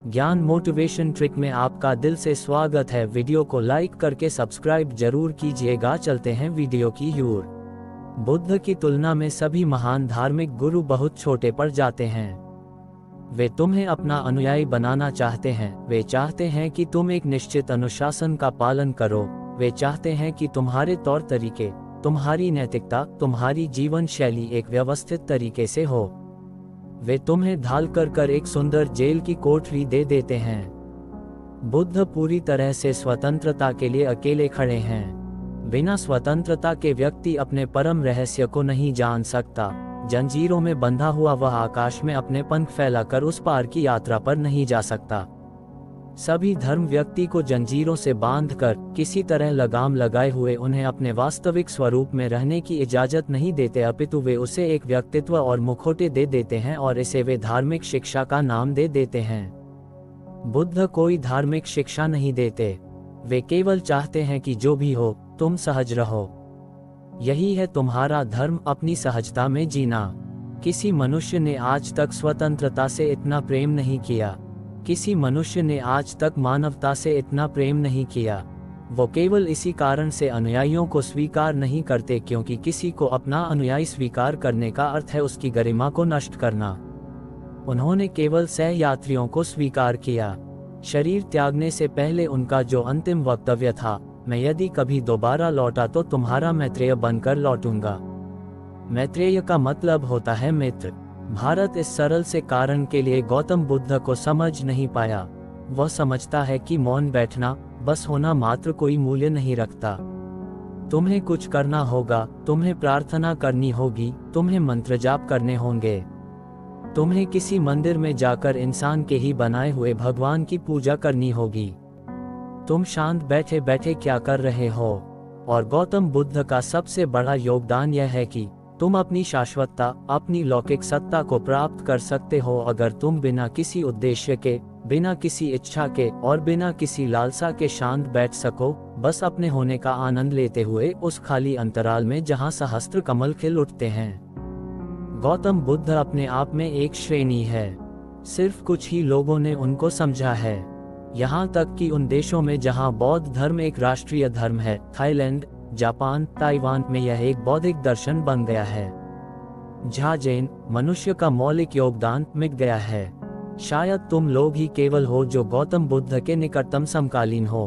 ज्ञान motivation trick में आपका दिल से स्वागत है। वीडियो को लाइक करके सब्सक्राइब जरूर कीजिएगा। चलते हैं वीडियो की ओर। बुद्ध की तुलना में सभी महान धार्मिक गुरु बहुत छोटे पड़ जाते हैं। वे तुम्हें अपना अनुयायी बनाना चाहते हैं। वे चाहते हैं कि तुम एक निश्चित अनुशासन का पालन करो। वे चाहते हैं कि तुम्हारे तौर तरीके, तुम्हारी नैतिकता, तुम्हारी जीवन शैली एक व्यवस्थित तरीके से हो। वे तुम्हें ढाल कर एक सुंदर जेल की कोठरी दे देते हैं। बुद्ध पूरी तरह से स्वतंत्रता के लिए अकेले खड़े हैं। बिना स्वतंत्रता के व्यक्ति अपने परम रहस्य को नहीं जान सकता। जंजीरों में बंधा हुआ वह आकाश में अपने पंख फैलाकर उस पार की यात्रा पर नहीं जा सकता। सभी धर्म व्यक्ति को जंजीरों से बांधकर किसी तरह लगाम लगाए हुए उन्हें अपने वास्तविक स्वरूप में रहने की इजाजत नहीं देते, अपितु वे उसे एक व्यक्तित्व और मुखौटे दे देते हैं और इसे वे धार्मिक शिक्षा का नाम दे देते हैं। बुद्ध कोई धार्मिक शिक्षा नहीं देते। वे केवल चाहते हैं कि जो भी हो तुम सहज रहो। यही है तुम्हारा धर्म, अपनी सहजता में जीना। किसी मनुष्य ने आज तक स्वतंत्रता से इतना प्रेम नहीं किया। किसी मनुष्य ने आज तक मानवता से इतना प्रेम नहीं किया। वो केवल इसी कारण से अनुयायियों को स्वीकार नहीं करते, क्योंकि किसी को अपना अनुयायी स्वीकार करने का अर्थ है उसकी गरिमा को नष्ट करना। उन्होंने केवल सहयात्रियों को स्वीकार किया। शरीर त्यागने से पहले उनका जो अंतिम वक्तव्य था, मैं यदि कभी दोबारा लौटा तो तुम्हारा मैत्रेय बनकर लौटूंगा। मैत्रेय का मतलब होता है मित्र। भारत इस सरल से कारण के लिए गौतम बुद्ध को समझ नहीं पाया। वह समझता है कि मौन बैठना, बस होना मात्र कोई मूल्य नहीं रखता। तुम्हें कुछ करना होगा, तुम्हें प्रार्थना करनी होगी, तुम्हें मंत्र जाप करने होंगे। तुम्हें किसी मंदिर में जाकर इंसान के ही बनाए हुए भगवान की पूजा करनी होगी। तुम शांत बैठे बैठे क्या कर रहे हो? और गौतम बुद्ध का सबसे बड़ा योगदान यह है कि तुम अपनी शाश्वतता, अपनी लौकिक सत्ता को प्राप्त कर सकते हो अगर तुम बिना किसी उद्देश्य के, बिना किसी इच्छा के और बिना किसी लालसा के शांत बैठ सको, बस अपने होने का आनंद लेते हुए उस खाली अंतराल में जहां सहस्त्र कमल खिल उठते हैं। गौतम बुद्ध अपने आप में एक श्रेणी है। सिर्फ कुछ ही लोगों ने उनको समझा है। यहाँ तक कि उन देशों में जहाँ बौद्ध धर्म एक राष्ट्रीय धर्म है, थाईलैंड, जापान, ताइवान में यह एक बौद्धिक दर्शन बन गया है। जहाँ जैन मनुष्य का मौलिक योगदान मिट गया है। शायद तुम लोग ही केवल हो जो गौतम बुद्ध के निकटतम समकालीन हो।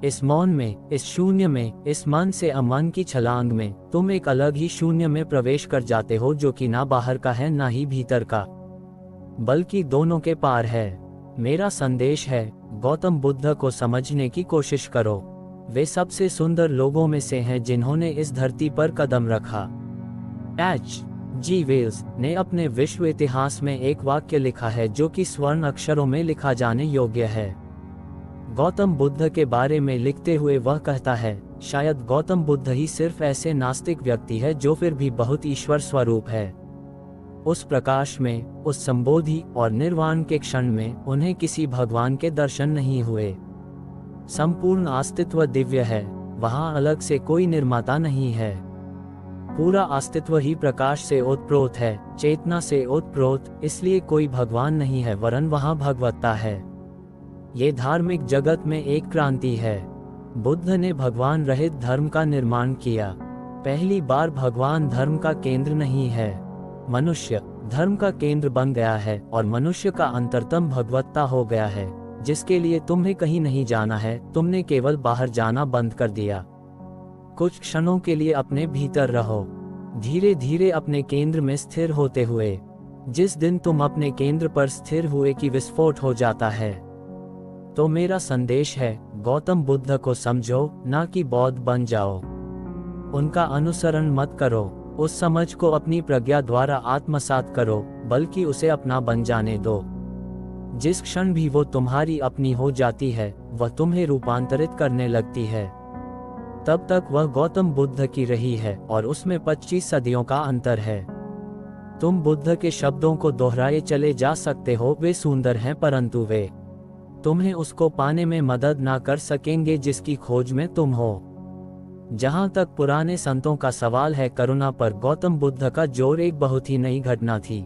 इस मौन में, इस शून्य में, इस मन से अमन की छलांग में तुम एक अलग ही शून्य में प्रवेश कर जाते हो, जो कि ना बाहर का है ना ही भीतर का, बल्कि दोनों के पार है। मेरा संदेश है, गौतम बुद्ध को समझने की कोशिश करो। वे सबसे सुंदर लोगों में से हैं जिन्होंने इस धरती पर कदम रखा। H.G. वेल्स ने अपने विश्व इतिहास में एक वाक्य लिखा है जो कि स्वर्ण अक्षरों में लिखा जाने योग्य है। गौतम बुद्ध के बारे में लिखते हुए वह कहता है, शायद गौतम बुद्ध ही सिर्फ ऐसे नास्तिक व्यक्ति है जो फिर भी बहुत ईश्वर स्वरूप है। उस प्रकाश में, उस संबोधि और निर्वाण के क्षण में उन्हें किसी भगवान के दर्शन नहीं हुए। संपूर्ण अस्तित्व दिव्य है। वहां अलग से कोई निर्माता नहीं है। पूरा अस्तित्व ही प्रकाश से ओतप्रोत है, चेतना से ओतप्रोत। इसलिए कोई भगवान नहीं है, वरन वहां भगवत्ता है। ये धार्मिक जगत में एक क्रांति है। बुद्ध ने भगवान रहित धर्म का निर्माण किया। पहली बार भगवान धर्म का केंद्र नहीं है, मनुष्य धर्म का केंद्र बन गया है और मनुष्य का अंतरतम भगवत्ता हो गया है, जिसके लिए तुम्हें कहीं नहीं जाना है। तुमने केवल बाहर जाना बंद कर दिया। कुछ क्षणों के लिए अपने भीतर रहो, धीरे धीरे अपने केंद्र में स्थिर होते हुए। जिस दिन तुम अपने केंद्र पर स्थिर हुए कि विस्फोट हो जाता है। तो मेरा संदेश है, गौतम बुद्ध को समझो, ना कि बौद्ध बन जाओ। उनका अनुसरण मत करो, उस समझ को अपनी प्रज्ञा द्वारा आत्मसात करो, बल्कि उसे अपना बन जाने दो। जिस क्षण भी वो तुम्हारी अपनी हो जाती है, वह तुम्हें रूपांतरित करने लगती है। तब तक वह गौतम बुद्ध की रही है और उसमें 25 सदियों का अंतर है। तुम बुद्ध के शब्दों को दोहराए चले जा सकते हो, वे सुंदर हैं, परंतु वे तुम्हें उसको पाने में मदद ना कर सकेंगे जिसकी खोज में तुम हो। जहां तक पुराने संतों का सवाल है, करुणा पर गौतम बुद्ध का जोर एक बहुत ही नई घटना थी।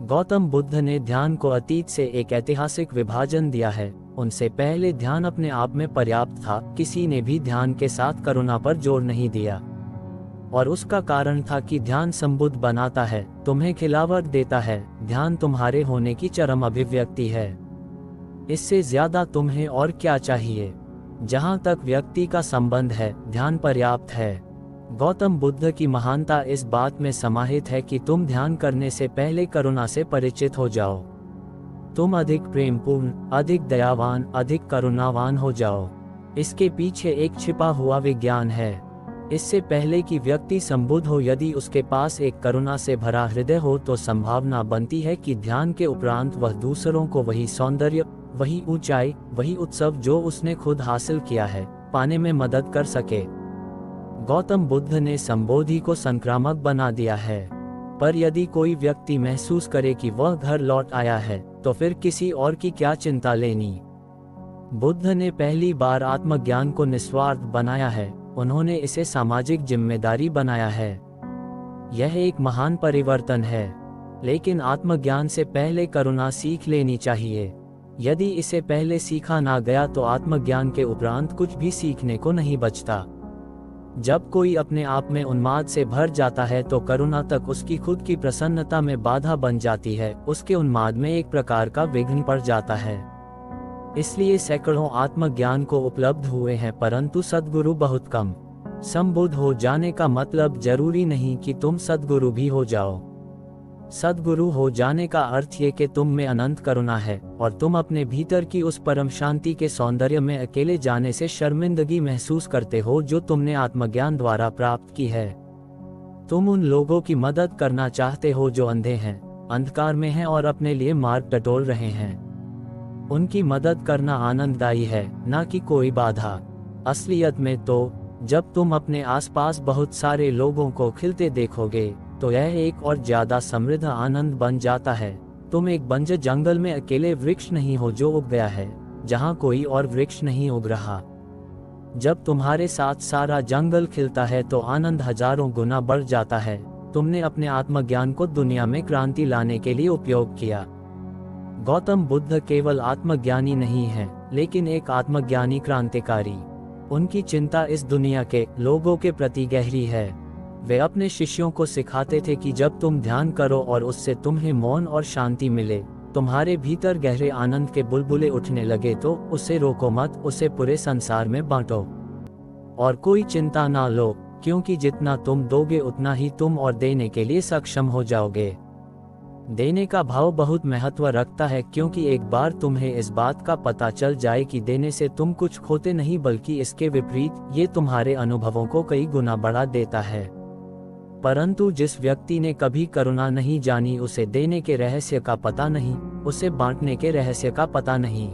गौतम बुद्ध ने ध्यान को अतीत से एक ऐतिहासिक विभाजन दिया है। उनसे पहले ध्यान अपने आप में पर्याप्त था, किसी ने भी ध्यान के साथ करुणा पर जोर नहीं दिया। और उसका कारण था कि ध्यान संबुद्ध बनाता है, तुम्हें खिलावट देता है। ध्यान तुम्हारे होने की चरम अभिव्यक्ति है। इससे ज्यादा तुम्हें और क्या चाहिए? जहां तक व्यक्ति का संबंध है, ध्यान पर्याप्त है। गौतम बुद्ध की महानता इस बात में समाहित है कि तुम ध्यान करने से पहले करुणा से परिचित हो जाओ। तुम अधिक प्रेमपूर्ण, अधिक दयावान, अधिक करुणावान हो जाओ। इसके पीछे एक छिपा हुआ विज्ञान है। इससे पहले कि व्यक्ति संबुद्ध हो, यदि उसके पास एक करुणा से भरा हृदय हो तो संभावना बनती है कि ध्यान के उपरांत वह दूसरों को वही सौंदर्य, वही ऊंचाई, वही उत्सव जो उसने खुद हासिल किया है, पाने में मदद कर सके। गौतम बुद्ध ने संबोधि को संक्रामक बना दिया है। पर यदि कोई व्यक्ति महसूस करे कि वह घर लौट आया है, तो फिर किसी और की क्या चिंता लेनी? बुद्ध ने पहली बार आत्मज्ञान को निस्वार्थ बनाया है। उन्होंने इसे सामाजिक जिम्मेदारी बनाया है। यह एक महान परिवर्तन है। लेकिन आत्मज्ञान से पहले करुणा सीख लेनी चाहिए। यदि इसे पहले सीखा ना गया तो आत्मज्ञान के उपरांत कुछ भी सीखने को नहीं बचता। जब कोई अपने आप में उन्माद से भर जाता है तो करुणा तक उसकी खुद की प्रसन्नता में बाधा बन जाती है, उसके उन्माद में एक प्रकार का विघ्न पड़ जाता है। इसलिए सैकड़ों आत्मज्ञान को उपलब्ध हुए हैं, परंतु सद्गुरु बहुत कम। संबुद्ध हो जाने का मतलब जरूरी नहीं कि तुम सद्गुरु भी हो जाओ। सद्गुरु हो जाने का अर्थ ये कि तुम में अनंत करुणा है और तुम अपने भीतर की उस परम शांति के सौंदर्य में अकेले जाने से शर्मिंदगी महसूस करते हो जो तुमने आत्मज्ञान द्वारा प्राप्त की है। तुम उन लोगों की मदद करना चाहते हो जो अंधे हैं, अंधकार में हैं और अपने लिए मार्ग टटोल रहे हैं। उनकी मदद करना आनंददायी है, ना कि कोई बाधा। असलियत में तो जब तुम अपने आसपास बहुत सारे लोगों को खिलते देखोगे तो यह एक और ज्यादा समृद्ध आनंद बन जाता है। तुम एक बंजर जंगल में अकेले वृक्ष नहीं हो जो उग गया है, जहां कोई और वृक्ष नहीं उग रहा। जब तुम्हारे साथ सारा जंगल खिलता है तो आनंद हजारों गुना बढ़ जाता है। तुमने अपने आत्मज्ञान को दुनिया में क्रांति लाने के लिए उपयोग किया। गौतम बुद्ध केवल आत्मज्ञानी नहीं है, लेकिन एक आत्मज्ञानी क्रांतिकारी। उनकी चिंता इस दुनिया के लोगों के प्रति गहरी है। वे अपने शिष्यों को सिखाते थे कि जब तुम ध्यान करो और उससे तुम्हें मौन और शांति मिले, तुम्हारे भीतर गहरे आनंद के बुलबुले उठने लगे तो उसे रोको मत, उसे पूरे संसार में बांटो। और कोई चिंता ना लो, क्योंकि जितना तुम दोगे उतना ही तुम और देने के लिए सक्षम हो जाओगे। देने का भाव बहुत महत्व रखता है, क्योंकि एक बार तुम्हें इस बात का पता चल जाए कि देने से तुम कुछ खोते नहीं बल्कि इसके विपरीत, ये तुम्हारे अनुभवों को कई गुना बढ़ा देता है। परंतु जिस व्यक्ति ने कभी करुणा नहीं जानी, उसे देने के रहस्य का पता नहीं, उसे बांटने के रहस्य का पता नहीं।